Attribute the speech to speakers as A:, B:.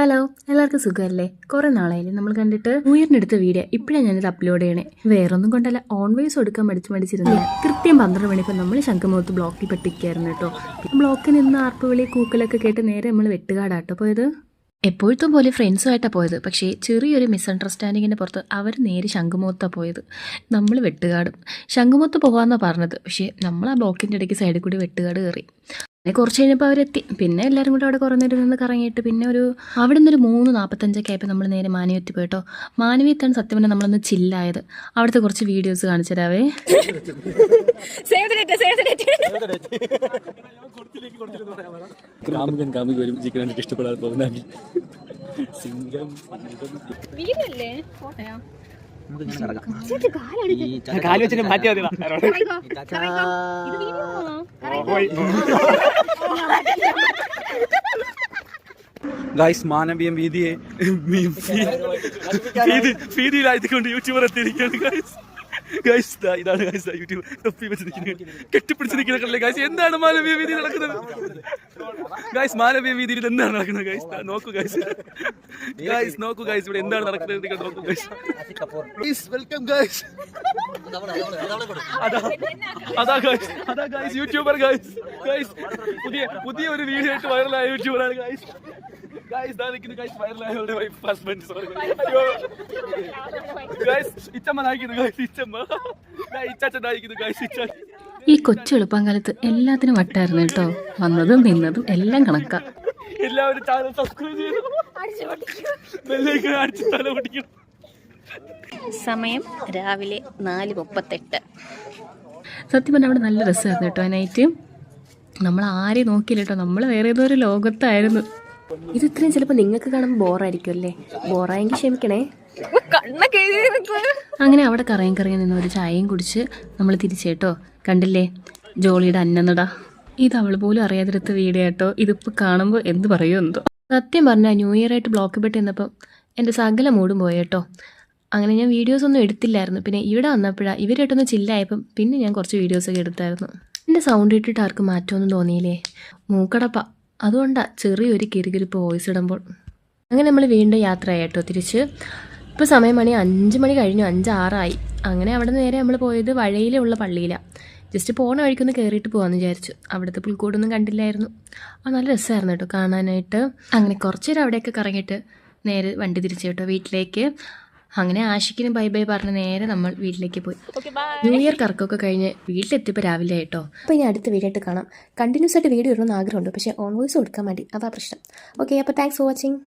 A: Hello, എല്ലാവർക്കും സുഖമല്ലേ? കുറേ നാളായില്ലേ നമ്മൾ കണ്ടിട്ട്. ന്യൂ ഇയറിന് എടുത്ത വീഡിയോ ഇപ്പോഴാണ് ഞാനിത് അപ്ലോഡ് ചെയ്യണേ. വേറൊന്നും കൊണ്ടല്ല, ഓൺ വോയിസ് കൊടുക്കാൻ മടിച്ചിരുന്നില്ല. കൃത്യം 12 മണിപ്പോൾ നമ്മൾ ശംഖുമുഖത്ത് ബ്ലോക്കിൽ പെട്ടിരിക്കുകയായിരുന്നു കേട്ടോ. ബ്ലോക്കിൽ നിന്ന് ആർപ്പുവിളി കൂക്കലൊക്കെ കേട്ട് നേരെ നമ്മൾ വെട്ടുകാടാട്ടോ പോയത്. എപ്പോഴത്തും പോലെ ഫ്രണ്ട്സുമായിട്ടാണ് പോയത്. പക്ഷേ ചെറിയൊരു മിസ്അണ്ടർസ്റ്റാൻഡിങ്ങിൻ്റെ പുറത്ത് അവർ നേരെ ശംഖുമുഖത്താണ് പോയത്. നമ്മൾ വെട്ടുകാടും. ശംഖുമുഖത്ത് പോകാമെന്നാണ് പറഞ്ഞത്. പക്ഷേ നമ്മൾ ആ ബ്ലോക്കിൻ്റെ ഇടയ്ക്ക് സൈഡിൽ കൂടി വെട്ടുകാട് കയറി. പിന്നെ കുറച്ച് കഴിഞ്ഞപ്പോൾ അവരെത്തി. പിന്നെ എല്ലാവരും കൂടെ അവിടെ കുറേ നേരം നിന്ന് കറങ്ങിയിട്ട് പിന്നെ അവിടെ നിന്നൊരു 3:45 ആയപ്പോൾ നമ്മൾ നേരെ മാനവീയത്തിൽ പോയിട്ടോ. മാനവീയത്താണ് സത്യം പറഞ്ഞാൽ നമ്മളൊന്ന് ചില്ലായത്. അവിടുത്തെ കുറച്ച് വീഡിയോസ് കാണിച്ചു തരാവേ.
B: ഇഷ്ടപ്പെടാതെ പോകുന്ന ഗൈസ് മാനവീയം വീതിയെ ഫീതിയിലായതുകൊണ്ട് യൂട്യൂബർ എത്തിയിരിക്കുകയാണ് ഗൈസ്. ഗൈസ് ഇതാണ് ഗൈസ് യൂട്യൂബ് തൊപ്പി വെച്ചിരിക്കുന്നത്, കെട്ടിപ്പിടിച്ച് നിൽക്കുന്ന ഗൈസ്. എന്താണ് മാനവീയ വീതി നടക്കുന്നത് ഗൈസ്? മാനവീയ വീതിയിൽ എന്താണ് നടക്കുന്നത് ഗൈസ്? നോക്കൂ ഗൈസ്, ഗൈസ് നോക്കൂ ഗൈസ്, ഇവിടെ എന്താണ് നടക്കുന്നത് നോക്കൂ ഗൈസ്. Please welcome guys. അതാ ഗൈസ് യൂട്യൂബർ ഗൈസ്. ഗൈസ് പുതിയ ഒരു വീഡിയോ ആയിട്ട് വൈറലായ യൂട്യൂബറാണ് ഗൈസ്. ഗൈസ് ദാ നിൽക്കുന്നു ഗൈസ്, വൈറലായവരുടെ wife husband. Sorry guys, Ichamma നായിക്കുന്നു ഗൈസ്, ഇച്ചമ്മ ഇച്ചാച്ചൻ നായിക്കുന്നു ഗൈസ്, ഇച്ചാച്ചൻ.
A: ഈ കൊച്ചു എളുപ്പകാലത്ത് എല്ലാത്തിനും വട്ടായിരുന്നു കേട്ടോ. വന്നതും നിന്നതും എല്ലാം കണക്കാ.
B: എല്ലാവരും ചാനൽ സബ്സ്ക്രൈബ് ചെയ്തു, ബെല്ലൈക്കൺ അടിച്ച് തല പൊട്ടിക്കണം.
C: സമയം രാവിലെ 4:38.
A: സത്യം പറഞ്ഞാൽ അവിടെ നല്ല രസമായിരുന്നു കേട്ടോ. നൈറ്റ് നമ്മൾ ആരെയും നോക്കിയില്ല കേട്ടോ. നമ്മൾ വേറെ ഏതോ ഒരു ലോകത്തായിരുന്നു. ഇത് ഇത്രയും ചിലപ്പോൾ നിങ്ങൾക്ക് കാണുമ്പോൾ ബോറായിരിക്കും അല്ലേ? ബോറായെങ്കിൽ ക്ഷമിക്കണേ. അങ്ങനെ അവിടെ കറങ്ങി നിന്ന് ഒരു ചായയും കുടിച്ച് നമ്മൾ തിരിച്ചേട്ടോ. കണ്ടില്ലേ ജോളിയുടെ അന്നനട. ഇത് അവൾ പോലും അറിയാതിരുത്ത വീഡിയോ കേട്ടോ. ഇതിപ്പോൾ കാണുമ്പോൾ എന്ത് പറയുമോ എന്തോ. സത്യം പറഞ്ഞാൽ ന്യൂ ഇയർ ആയിട്ട് ബ്ലോക്ക് പെട്ട് നിന്നപ്പം എൻ്റെ സകല മൂടും പോയേട്ടോ. അങ്ങനെ ഞാൻ വീഡിയോസൊന്നും എടുത്തില്ലായിരുന്നു. പിന്നെ ഇവിടെ വന്നപ്പോഴാണ് ഇവരായിട്ടൊന്ന് ചില്ലായപ്പം പിന്നെ ഞാൻ കുറച്ച് വീഡിയോസൊക്കെ എടുത്തായിരുന്നു. എൻ്റെ സൗണ്ട് ഇട്ടിട്ട് ആർക്കും മാറ്റമൊന്നും തോന്നിയില്ലേ? മൂക്കടപ്പ. അതുകൊണ്ടാണ് ചെറിയൊരു കിരികിരിപ്പ് വോയിസ് ഇടുമ്പോൾ. അങ്ങനെ നമ്മൾ വീണ്ടും യാത്രയായി കേട്ടോ തിരിച്ച്. ഇപ്പോൾ സമയം 5 മണി കഴിഞ്ഞു, 5:06 അങ്ങനെ അവിടെ നേരെ നമ്മൾ പോയത് വഴയിലുള്ള പള്ളിയിലാണ്. ജസ്റ്റ് പോണ വഴിക്കൊന്ന് കയറിയിട്ട് പോകാമെന്ന് വിചാരിച്ചു. അവിടുത്തെ പുൽക്കൂടൊന്നും കണ്ടില്ലായിരുന്നു. നല്ല രസമായിരുന്നു കേട്ടോ കാണാനായിട്ട്. അങ്ങനെ കുറച്ച് നേരം അവിടെയൊക്കെ കറങ്ങിയിട്ട് നേരെ വണ്ടി തിരിച്ചു കേട്ടോ വീട്ടിലേക്ക്. അങ്ങനെ ആഷിക്കിനും ബൈ ബൈ പറഞ്ഞ് നേരെ നമ്മൾ വീട്ടിലേക്ക് പോയി. ന്യൂ ഇയർ കറക്കമൊക്കെ കഴിഞ്ഞ് വീട്ടിലെത്തിയപ്പോൾ രാവിലെ ആയിട്ടോ. അപ്പോൾ ഇനി അടുത്ത വീഡിയോ ആയിട്ട് കാണാം. കണ്ടിന്യൂസ് ആയിട്ട് വീഡിയോ ഇടണമെന്ന് ആഗ്രഹമുണ്ട്, പക്ഷേ ഓൺ വോയിസ് കൊടുക്കാൻ മതി, അതാ പ്രശ്നം. ഓക്കെ, അപ്പോൾ താങ്ക്സ് ഫോർ വാച്ചിങ്.